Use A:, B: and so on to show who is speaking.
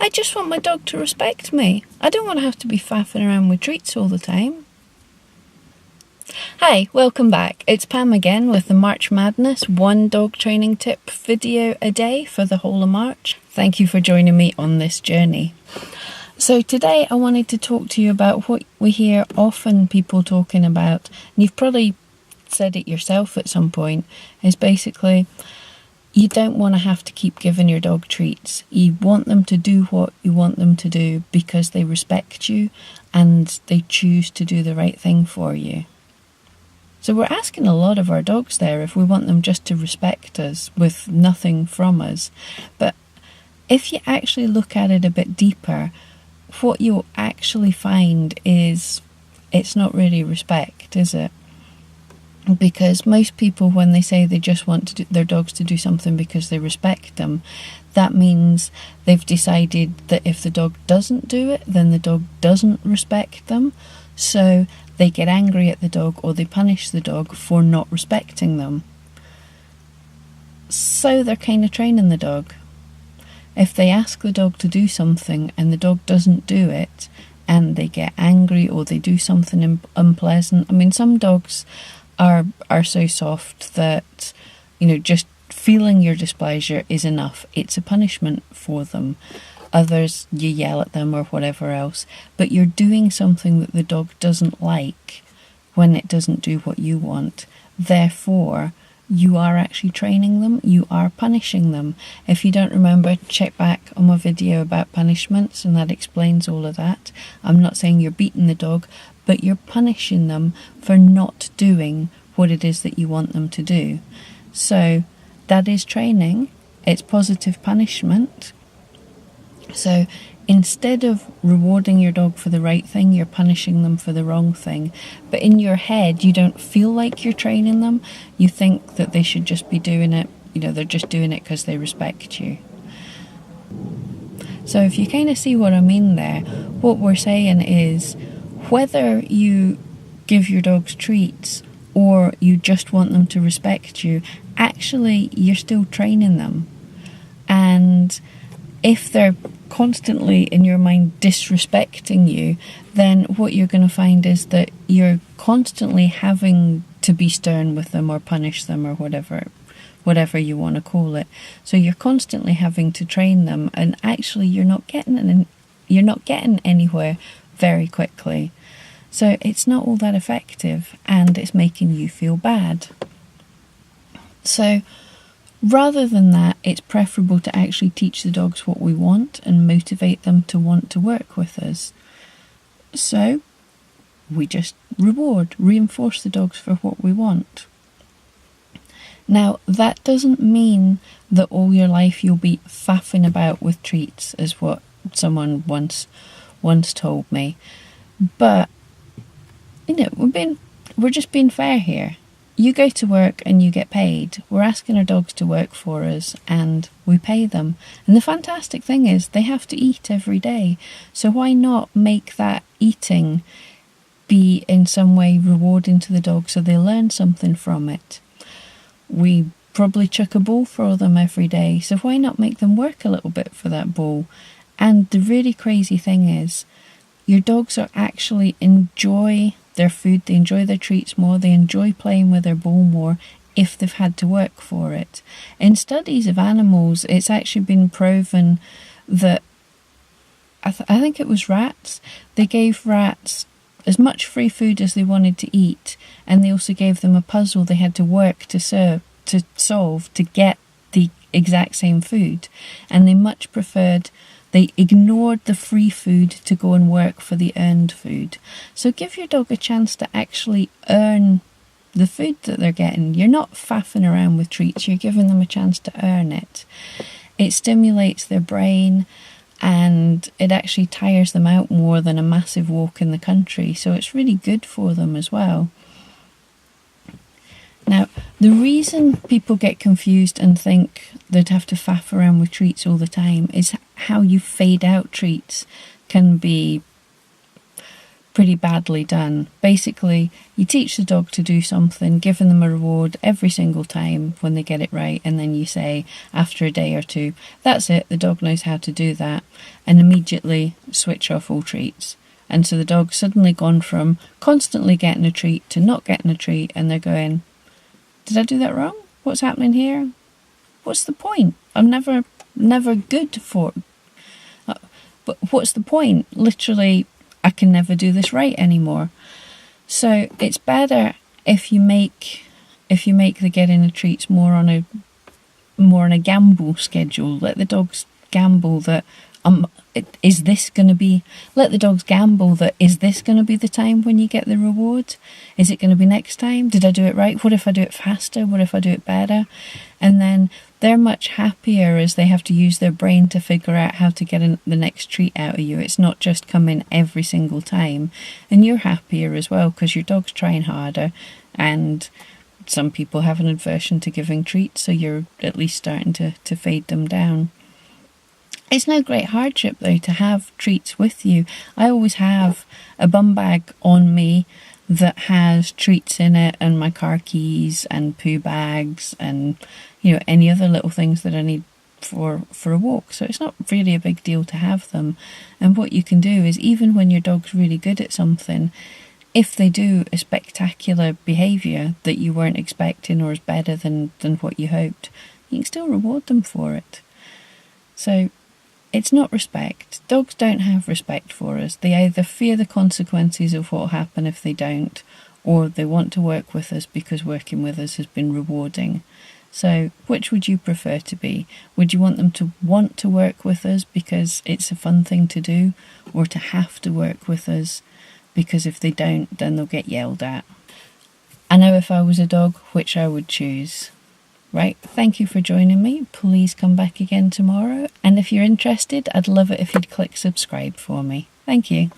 A: I just want my dog to respect me. I don't want to have to be faffing around with treats all the time. Hi, welcome back. It's Pam again with the March Madness 1 dog training tip video a day for the whole of March. Thank you for joining me on this journey. So today I wanted to talk to you about what we hear often people talking about, and you've probably said it yourself at some point, is basically you don't want to have to keep giving your dog treats. You want them to do what you want them to do because they respect you and they choose to do the right thing for you. So we're asking a lot of our dogs there if we want them just to respect us with nothing from us. But if you actually look at it a bit deeper, what you'll actually find is it's not really respect, is it? Because most people, when they say they just want their dogs to do something because they respect them, that means they've decided that if the dog doesn't do it, then the dog doesn't respect them. So they get angry at the dog or they punish the dog for not respecting them. So they're kind of training the dog. If they ask the dog to do something and the dog doesn't do it and they get angry or they do something unpleasant, I mean, some dogs are so soft that, just feeling your displeasure is enough. It's a punishment for them. Others, you yell at them or whatever else, but you're doing something that the dog doesn't like when it doesn't do what you want. Therefore, you are actually training them, you are punishing them. If you don't remember, check back on my video about punishments and that explains all of that. I'm not saying you're beating the dog, but you're punishing them for not doing what it is that you want them to do. So that is training, it's positive punishment. So instead of rewarding your dog for the right thing, you're punishing them for the wrong thing. But in your head, you don't feel like you're training them. You think that they should just be doing it, they're just doing it because they respect you. So if you kind of see what I mean there, what we're saying is whether you give your dogs treats or you just want them to respect you, actually you're still training them. And if they're constantly in your mind disrespecting you, then what you're going to find is that you're constantly having to be stern with them or punish them or whatever you want to call it. So you're constantly having to train them, and actually you're not getting anywhere very quickly. So it's not all that effective and it's making you feel bad. So rather than that, it's preferable to actually teach the dogs what we want and motivate them to want to work with us. So we just reinforce the dogs for what we want. Now, that doesn't mean that all your life you'll be faffing about with treats, is what someone once told me. But we're just being fair here. You go to work and you get paid. We're asking our dogs to work for us and we pay them. And the fantastic thing is they have to eat every day. So why not make that eating be in some way rewarding to the dog so they learn something from it? We probably chuck a ball for them every day. So why not make them work a little bit for that ball? And the really crazy thing is your dogs are actually enjoy their food, they enjoy their treats more, they enjoy playing with their ball more if they've had to work for it. In studies of animals, it's actually been proven that, I think it was rats, they gave rats as much free food as they wanted to eat, and they also gave them a puzzle they had to work to solve to get the exact same food, and they ignored the free food to go and work for the earned food. So give your dog a chance to actually earn the food that they're getting. You're not faffing around with treats, you're giving them a chance to earn it. It stimulates their brain and it actually tires them out more than a massive walk in the country. So it's really good for them as well. Now, the reason people get confused and think they'd have to faff around with treats all the time is how you fade out treats can be pretty badly done. Basically, you teach the dog to do something, giving them a reward every single time when they get it right, and then you say after a day or two, that's it, the dog knows how to do that, and immediately switch off all treats. And so the dog's suddenly gone from constantly getting a treat to not getting a treat, and they're going, did I do that wrong? What's happening here? What's the point? I'm never good for it. But what's the point? Literally, I can never do this right anymore. So it's better if you make the getting the treats more on a gamble schedule. Let the dogs gamble that is this going to be the time when you get the reward? Is it going to be next time? Did I do it right? What if I do it faster? What if I do it better? And then they're much happier as they have to use their brain to figure out how to get the next treat out of you. It's not just coming every single time. And you're happier as well because your dog's trying harder, and some people have an aversion to giving treats, so you're at least starting to fade them down. It's no great hardship, though, to have treats with you. I always have a bum bag on me that has treats in it, and my car keys and poo bags and, any other little things that I need for a walk. So it's not really a big deal to have them. And what you can do is, even when your dog's really good at something, if they do a spectacular behaviour that you weren't expecting or is better than what you hoped, you can still reward them for it. So it's not respect. Dogs don't have respect for us. They either fear the consequences of what will happen if they don't, or they want to work with us because working with us has been rewarding. So which would you prefer to be? Would you want them to want to work with us because it's a fun thing to do, or to have to work with us because if they don't, then they'll get yelled at? I know if I was a dog, which I would choose. Right, thank you for joining me. Please come back again tomorrow. And if you're interested, I'd love it if you'd click subscribe for me. Thank you.